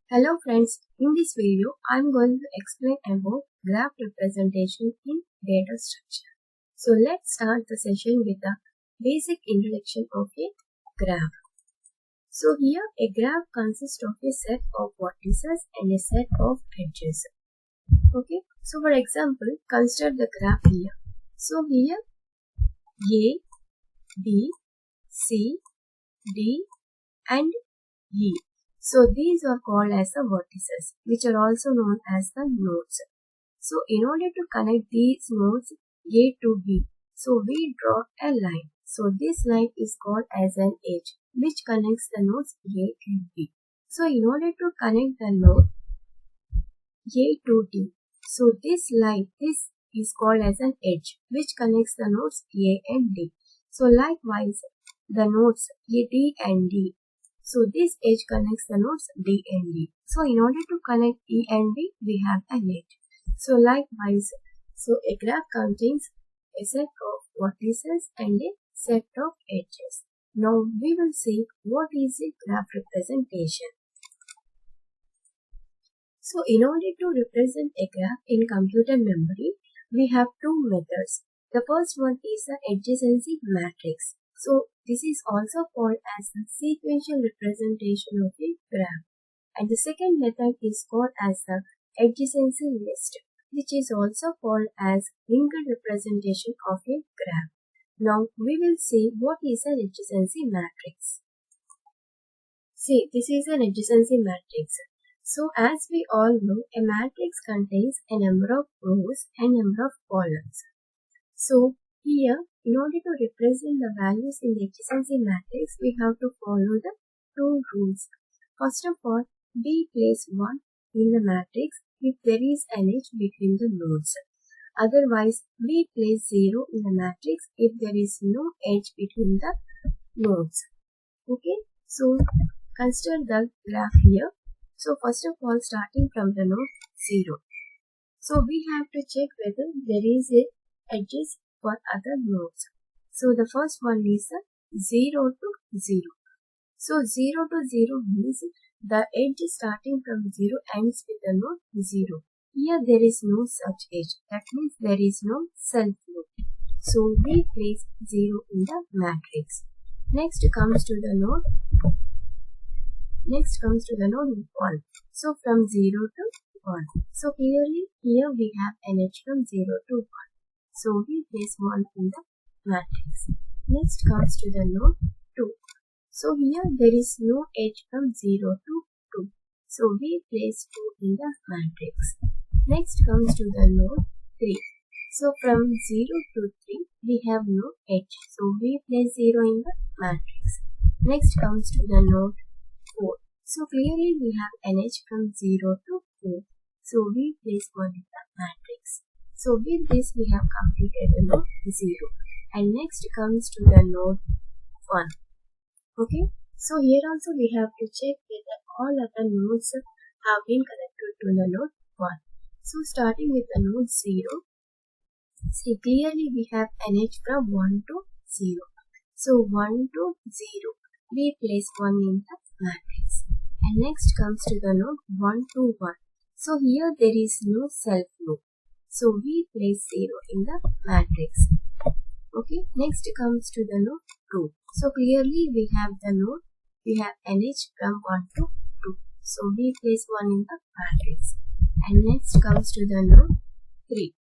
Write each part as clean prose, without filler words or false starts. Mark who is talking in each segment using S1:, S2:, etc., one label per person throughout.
S1: Hello friends, in this video I am going to explain about graph representation in data structure. So let's start the session with the basic introduction of a graph. So here a graph consists of a set of vertices and a set of edges. Okay, so for example, consider the graph here. So here A, B, C, D and E. So these are called as the vertices, which are also known as the nodes. So in order to connect these nodes A to B, so we draw a line. So this line is called as an edge, which connects the nodes A and B. So in order to connect the node A to D, so this line, this is called as an edge, which connects the nodes A and D. So likewise, the nodes A, D and D. So this edge connects the nodes D and D. So in order to connect E and D, we have an edge. So likewise, so a graph contains a set of vertices and a set of edges. Now we will see what is a graph representation. So in order to represent a graph in computer memory, we have two methods. The first one is the adjacency matrix. So this is also called as the sequential representation of a graph. And the second method is called as the adjacency list, which is also called as linked representation of a graph. Now we will see what is an adjacency matrix. See, this is an adjacency matrix. So as we all know, a matrix contains a number of rows and number of columns. So here, in order to represent the values in the adjacency matrix, we have to follow the two rules. First of all, we place 1 in the matrix if there is an edge between the nodes. Otherwise, we place 0 in the matrix if there is no edge between the nodes. Okay, so consider the graph here. So first of all, starting from the node 0. So we have to check whether there is a edges for other nodes. So the first one is 0 to 0. So 0 to 0 means the edge starting from 0 ends with the node 0. Here there is no such edge. That means there is no self node. So we place 0 in the matrix. Next comes to the node 1. So from 0 to 1. So clearly here we have an edge from 0 to 1. So we place 1 in the matrix. Next comes to the node 2. So here there is no edge from 0 to 2. So we place 2 in the matrix. Next comes to the node 3. So from 0 to 3 we have no edge. So we place 0 in the matrix. Next comes to the node 4. So clearly we have an edge from 0 to 4. So we place 1 in the matrix. So with this we have completed the node 0. And next comes to the node 1. Okay. So here also we have to check whether all other nodes have been connected to the node 1. So starting with the node 0. See, clearly we have an edge from 1 to 0. So 1 to 0. We place 1 in the matrix. And next comes to the node 1 to 1. So here there is no self node. So we place 0 in the matrix. Okay, next comes to the node 2. So clearly we have an edge from 1 to 2. So we place 1 in the matrix. And next comes to the node 3.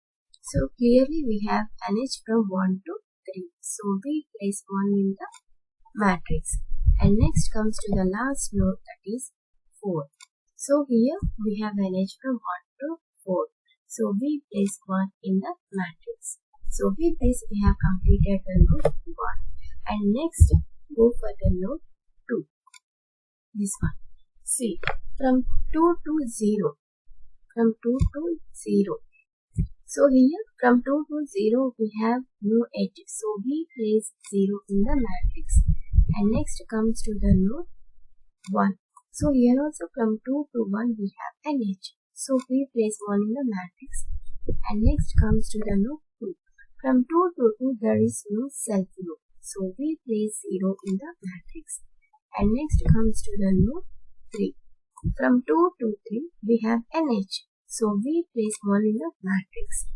S1: So clearly we have an edge from 1 to 3. So we place 1 in the matrix. And next comes to the last node, that is 4. So here we have an edge from 1 to 4. So we place 1 in the matrix. So with this we have completed the node 1. And next go for the node 2. This one. See, from 2 to 0. From 2 to 0. So here from 2 to 0 we have no edge. So we place 0 in the matrix. And next comes to the node 1. So here also from 2 to 1 we have an edge. So we place 1 in the matrix. And next comes to the node 2. From 2 to 2 there is no self node. So we place 0 in the matrix. And next comes to the node 3. From 2 to 3, we have NH. So we place 1 in the matrix.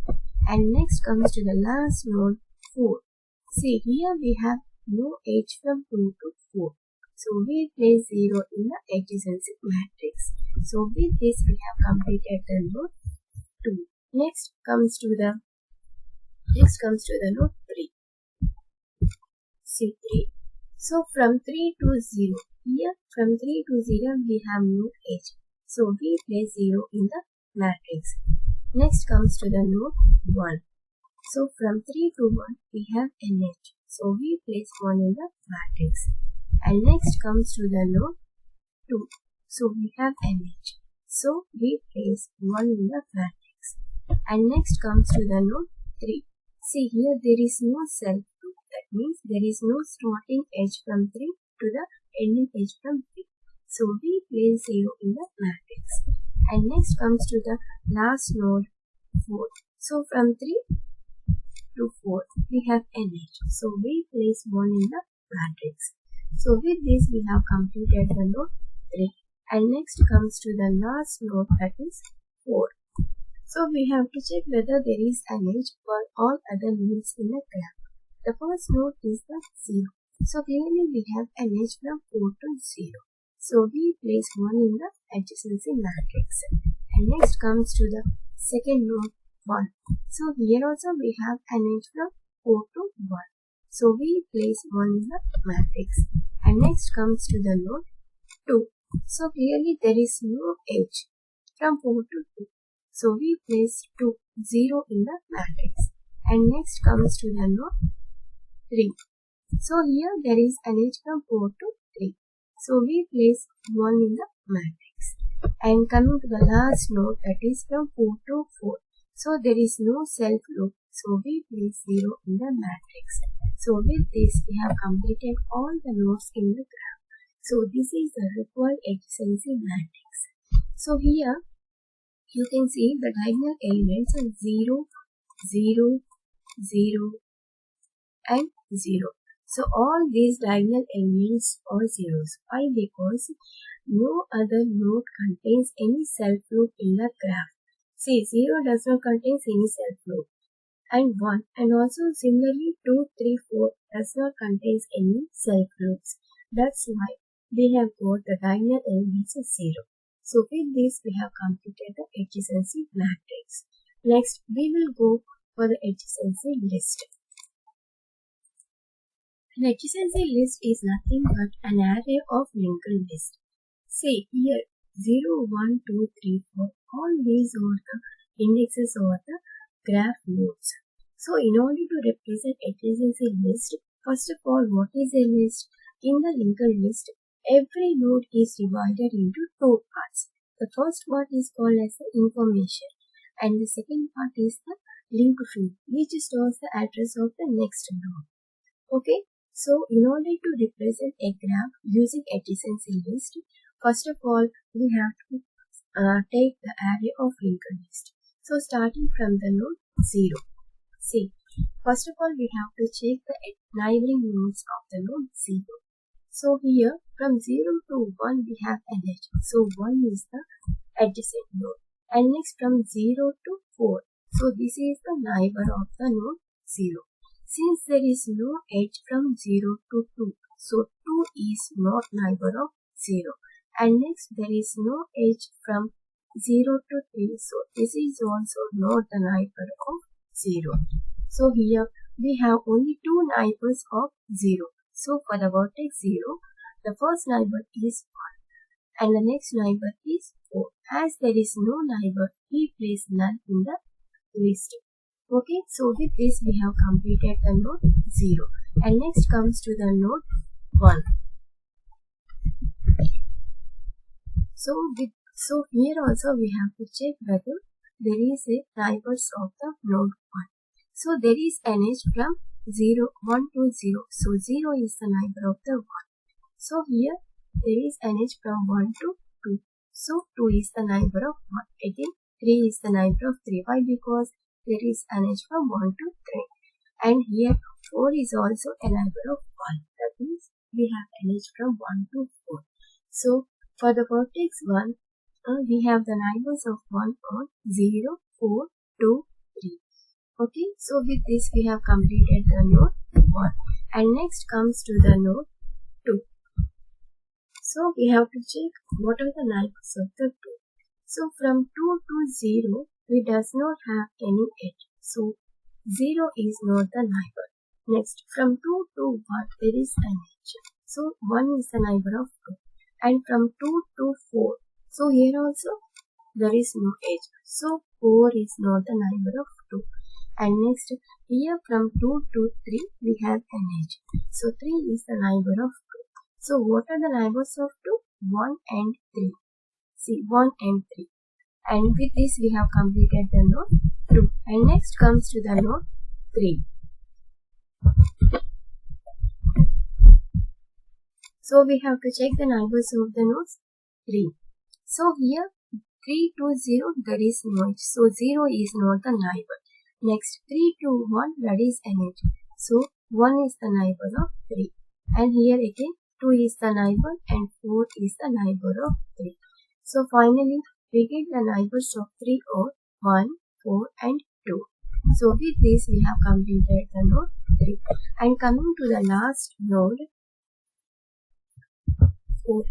S1: And next comes to the last node, 4. See, here we have no H from 2 to 4. So we place 0 in the adjacency matrix. So with this, we have completed the node 2. Next comes to the node 3. See 3. So from 3 to 0. Here from 3 to 0 we have node H. So we place 0 in the matrix. Next comes to the node 1. So from 3 to 1 we have NH. So we place 1 in the matrix. And next comes to the node 2. So we have NH. So we place 1 in the matrix. And next comes to the node 3. See, here there is no self loop. That means there is no starting edge from 3 to the ending edge from 3. So we place 0 in the matrix. And next comes to the last node 4. So from 3 to 4 we have NH. So we place 1 in the matrix. So with this we have completed the node 3. And next comes to the last node, that is 4. So we have to check whether there is an edge for all other nodes in the graph. The first node is the 0. So clearly we have an edge from 4 to 0. So we place 1 in the adjacency matrix. And next comes to the second node 1. So here also we have an edge from 4 to 1. So we place 1 in the matrix. And next comes to the node 2. So clearly there is no edge from 4 to 2. So we place 0 in the matrix. And next comes to the node 3. So here there is an edge from 4 to 3. So we place 1 in the matrix. And coming to the last node, that is from 4 to 4. So there is no self loop. So we place 0 in the matrix. So with this we have completed all the nodes in the graph. So this is the required adjacency matrix. So here you can see the diagonal elements are 0, 0, 0 and 0. So all these diagonal elements are zeros. Why? Because no other node contains any self loop in the graph. See, 0 does not contain any self loop. And 1, and also similarly 2, 3, 4 does not contain any self loops. That's why we have got the diagonal elements as 0. So with this we have completed the adjacency matrix. Next we will go for the adjacency list. An adjacency list is nothing but an array of linked lists. Say here 0, 1, 2, 3, 4. All these are the indexes of the graph nodes. So in order to represent adjacency list, first of all, what is a list? In the linked list, every node is divided into 2 parts. The first part is called as the information, and the second part is the link field, which stores the address of the next node. Okay, so in order to represent a graph using adjacency list, first of all, we have to take the array of linked list. So starting from the node 0. See, first of all, we have to check the neighboring nodes of the node 0. So here from 0 to 1 we have an edge. So 1 is the adjacent node. And next from 0 to 4. So this is the neighbor of the node 0. Since there is no edge from 0 to 2. So 2 is not neighbor of 0. And next there is no edge from 0 to 3. So this is also not the neighbor of 0. So here we have only 2 neighbors of 0. So for the vertex 0, the first neighbor is 1 and the next neighbor is 4. As there is no neighbor, we place none in the list. Okay, so with this we have completed the node 0. And next comes to the node 1. So here also we have to check whether there is a neighbors of the node 1. So there is an edge from 0, 1 to 0. So 0 is the neighbor of the 1. So here there is an edge from 1 to 2. So 2 is the neighbor of 1. Again 3 is the neighbor of 3. Why? Because there is an edge from 1 to 3. And here 4 is also a neighbor of 1. That means we have an edge from 1 to 4. So for the vertex 1, we have the neighbors of 1 on 0, 4, 2, 3. Okay, so with this we have completed the node 1. And next comes to the node 2. So we have to check what are the neighbors of the 2. So from 2 to 0, we does not have any edge. So 0 is not the neighbor. Next, from 2 to 1, there is an edge. So 1 is the neighbor of 2. And from 2 to 4, so here also there is no edge. So 4 is not the neighbor of 2. And next, here from 2 to 3, we have an edge. So 3 is the neighbor of 2. So what are the neighbors of 2? 1 and 3. See, 1 and 3. And with this we have completed the node 2. And next comes to the node 3. So we have to check the neighbors of the nodes 3. So here 3 to 0, there is no edge. So 0 is not the neighbor. Next 3 to 1, that is an edge. So 1 is the neighbor of 3. And here again 2 is the neighbor and 4 is the neighbor of 3. So finally we get the neighbors of 3 or 1, 4 and 2. So with this we have completed the node 3. And coming to the last node 4.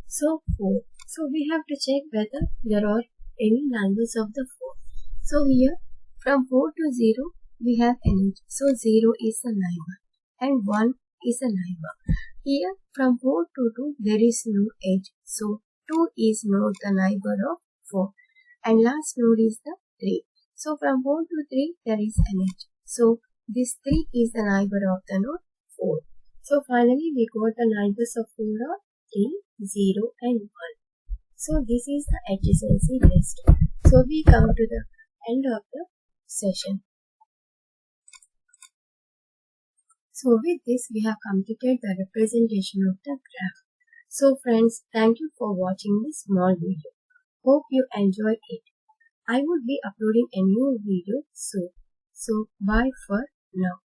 S1: So 4. So we have to check whether there are any neighbors of the 4. So here from 4 to 0 we have an edge. So 0 is a neighbor and 1 is a neighbor. Here from 4 to 2 there is no edge. So 2 is not the neighbor of 4. And last node is the 3. So from 4 to 3 there is an edge. So this 3 is the neighbor of the node 4. So finally we got the neighbors of 4 are 3, 0 and 1. So this is the adjacency test. So we come to the end of the session. So with this we have completed the representation of the graph. So friends, thank you for watching this small video. Hope you enjoyed it. I will be uploading a new video soon. So bye for now.